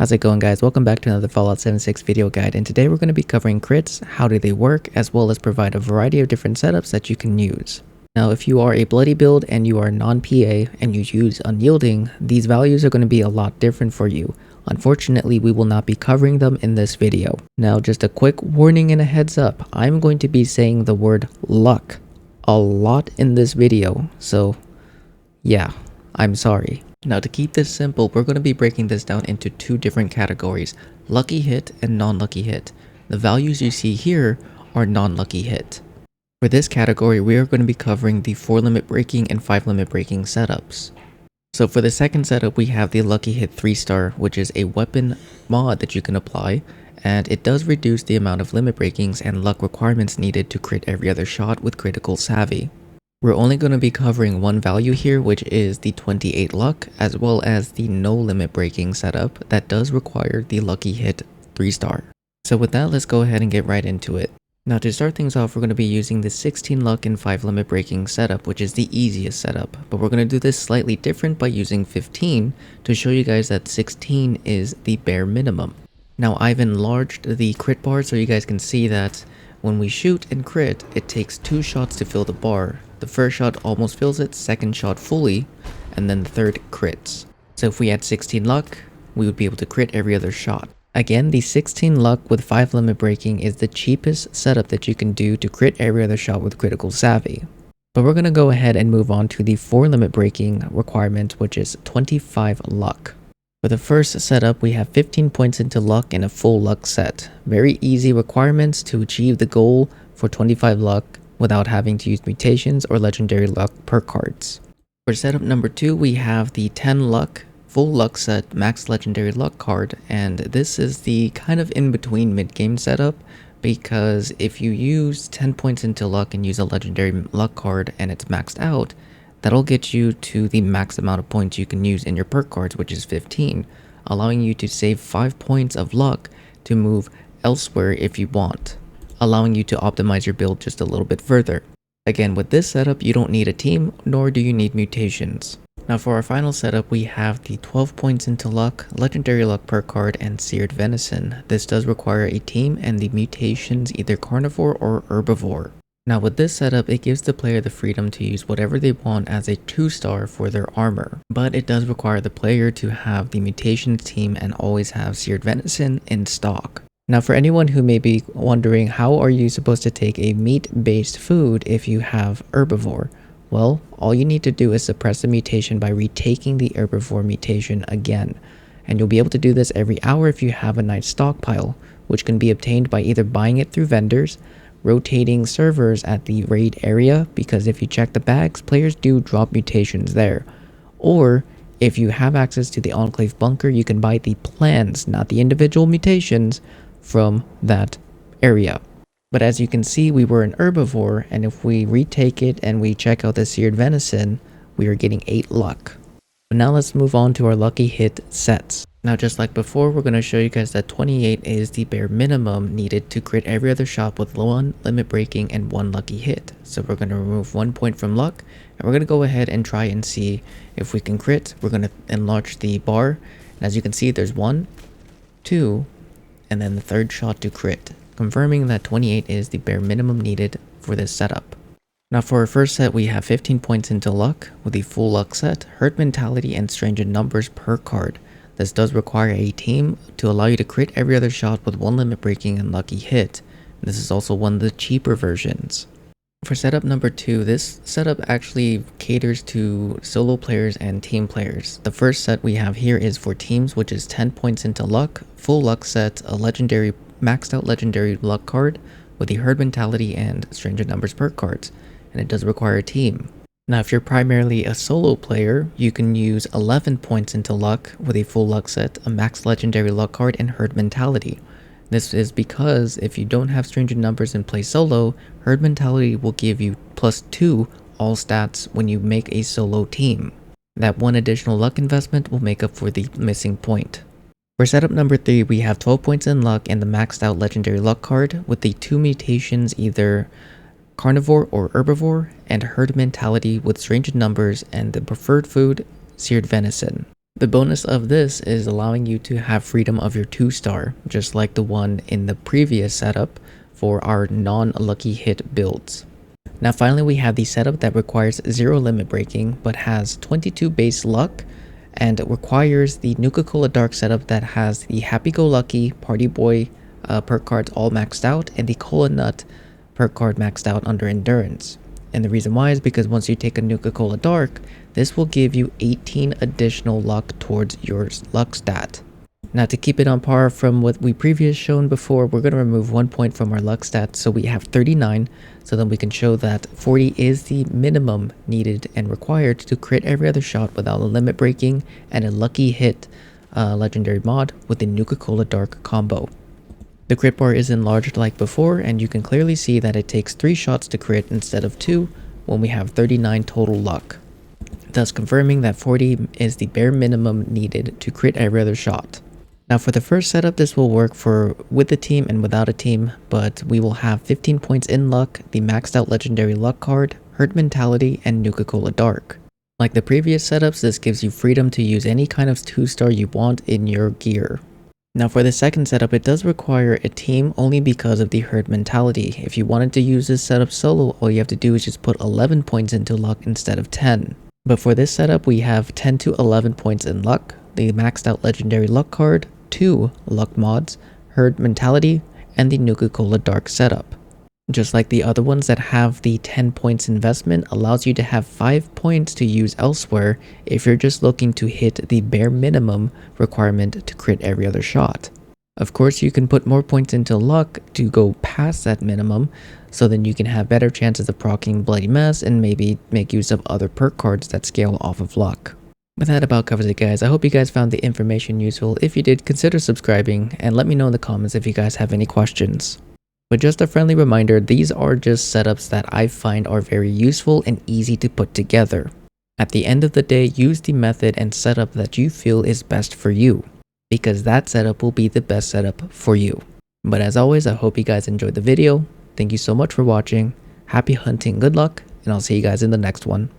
How's it going, guys? Welcome back to another Fallout 76 video guide, and today we're going to be covering crits, how do they work, as well as provide a variety of different setups that you can use. Now, if you are a bloody build and you are non-PA and you use unyielding, these values are going to be a lot different for you. Unfortunately, we will not be covering them in this video. Now, just a quick warning and a heads up, I'm going to be saying the word luck a lot in this video, so yeah, I'm sorry. Now, to keep this simple, we're going to be breaking this down into two different categories, lucky hit and non-lucky hit. The values you see here are non-lucky hit. For this category, we are going to be covering the 4 limit breaking and 5 limit breaking setups. So for the second setup, we have the lucky hit 3-star, which is a weapon mod that you can apply, and it does reduce the amount of limit breakings and luck requirements needed to crit every other shot with critical savvy. We're only going to be covering one value here, which is the 28 luck, as well as the no limit breaking setup that does require the lucky hit 3-star. So with that, let's go ahead and get right into it. Now, to start things off, we're going to be using the 16 luck and 5 limit breaking setup, which is the easiest setup, but we're going to do this slightly different by using 15 to show you guys that 16 is the bare minimum. Now, I've enlarged the crit bar so you guys can see that when we shoot and crit, it takes 2 shots to fill the bar. The first shot almost fills it, second shot fully, and then the third crits. So if we had 16 luck, we would be able to crit every other shot. Again, the 16 luck with 5 limit breaking is the cheapest setup that you can do to crit every other shot with critical savvy. But we're going to go ahead and move on to the 4 limit breaking requirement, which is 25 luck. For the first setup, we have 15 points into luck and a full luck set. Very easy requirements to achieve the goal for 25 luck without having to use mutations or legendary luck perk cards. For setup number 2, we have the 10 luck full luck set max legendary luck card, and this is the kind of in-between mid-game setup, because if you use 10 points into luck and use a legendary luck card and it's maxed out, that'll get you to the max amount of points you can use in your perk cards, which is 15, allowing you to save 5 points of luck to move elsewhere if you want, allowing you to optimize your build just a little bit further. Again, with this setup, you don't need a team, nor do you need mutations. Now for our final setup, we have the 12 points into luck, legendary luck perk card, and seared venison. This does require a team and the mutations either carnivore or herbivore. Now with this setup, it gives the player the freedom to use whatever they want as a 2-star for their armor, but it does require the player to have the mutations team and always have seared venison in stock. Now for anyone who may be wondering, how are you supposed to take a meat-based food if you have herbivore? Well, all you need to do is suppress the mutation by retaking the herbivore mutation again. And you'll be able to do this every hour if you have a nice stockpile, which can be obtained by either buying it through vendors, rotating servers at the raid area, because if you check the bags, players do drop mutations there. Or, if you have access to the Enclave bunker, you can buy the plans, not the individual mutations, from that area. But as you can see, we were an herbivore, and if we retake it and we check out the seared venison, we are getting 8 luck. But now let's move on to our lucky hit sets. Now just like before, we're going to show you guys that 28 is the bare minimum needed to crit every other shot with 1 limit breaking and 1 lucky hit. So we're going to remove 1 point from luck, and we're going to go ahead and try and see if we can crit. We're going to enlarge the bar, and as you can see, there's 1, 2, and then the third shot to crit, confirming that 28 is the bare minimum needed for this setup. Now for our first set, we have 15 points into luck with the full luck set, herd mentality, and strange in numbers per card. This does require a team to allow you to crit every other shot with 1 limit breaking and lucky hit. This is also one of the cheaper versions. For setup number 2, this setup actually caters to solo players and team players. The first set we have here is for teams, which is 10 points into luck, full luck set, a legendary maxed out legendary luck card with the herd mentality and strange in numbers perk cards, and it does require a team. Now if you're primarily a solo player, you can use 11 points into luck with a full luck set, a maxed legendary luck card, and herd mentality. This is because if you don't have strange in numbers and play solo, herd mentality will give you +2 all stats when you make a solo team. That 1 additional luck investment will make up for the missing point. For setup number 3, we have 12 points in luck and the maxed out legendary luck card with the 2 mutations, either carnivore or herbivore, and herd mentality with strange numbers and the preferred food, seared venison. The bonus of this is allowing you to have freedom of your 2-star, just like the one in the previous setup for our non-lucky hit builds. Now finally we have the setup that requires 0 limit breaking but has 22 base luck and requires the Nuka-Cola Dark setup that has the Happy-Go-Lucky Party Boy perk cards all maxed out and the Cola Nut perk card maxed out under Endurance. And the reason why is because once you take a Nuka-Cola Dark, this will give you 18 additional luck towards your luck stat. Now to keep it on par from what we previously shown before, we're going to remove 1 point from our luck stat, so we have 39, so then we can show that 40 is the minimum needed and required to crit every other shot without a limit breaking and a lucky hit legendary mod with the Nuka-Cola Dark combo. The crit bar is enlarged like before, and you can clearly see that it takes 3 shots to crit instead of 2 when we have 39 total luck, thus confirming that 40 is the bare minimum needed to crit every other shot. Now for the first setup, this will work for with a team and without a team, but we will have 15 points in luck, the maxed out legendary luck card, herd mentality, and Nuka-Cola Dark. Like the previous setups, this gives you freedom to use any kind of 2-star you want in your gear. Now for the second setup, it does require a team only because of the herd mentality. If you wanted to use this setup solo, all you have to do is just put 11 points into luck instead of 10. But for this setup, we have 10 to 11 points in luck, the maxed out legendary luck card, 2 luck mods, herd mentality, and the Nuka-Cola Dark setup. Just like the other ones that have the 10 points investment, allows you to have 5 points to use elsewhere if you're just looking to hit the bare minimum requirement to crit every other shot. Of course, you can put more points into luck to go past that minimum, so then you can have better chances of proccing Bloody Mess and maybe make use of other perk cards that scale off of luck. But that about covers it, guys. I hope you guys found the information useful. If you did, consider subscribing and let me know in the comments if you guys have any questions. But just a friendly reminder, these are just setups that I find are very useful and easy to put together. At the end of the day, use the method and setup that you feel is best for you, because that setup will be the best setup for you. But as always, I hope you guys enjoyed the video. Thank you so much for watching. Happy hunting, good luck, and I'll see you guys in the next one.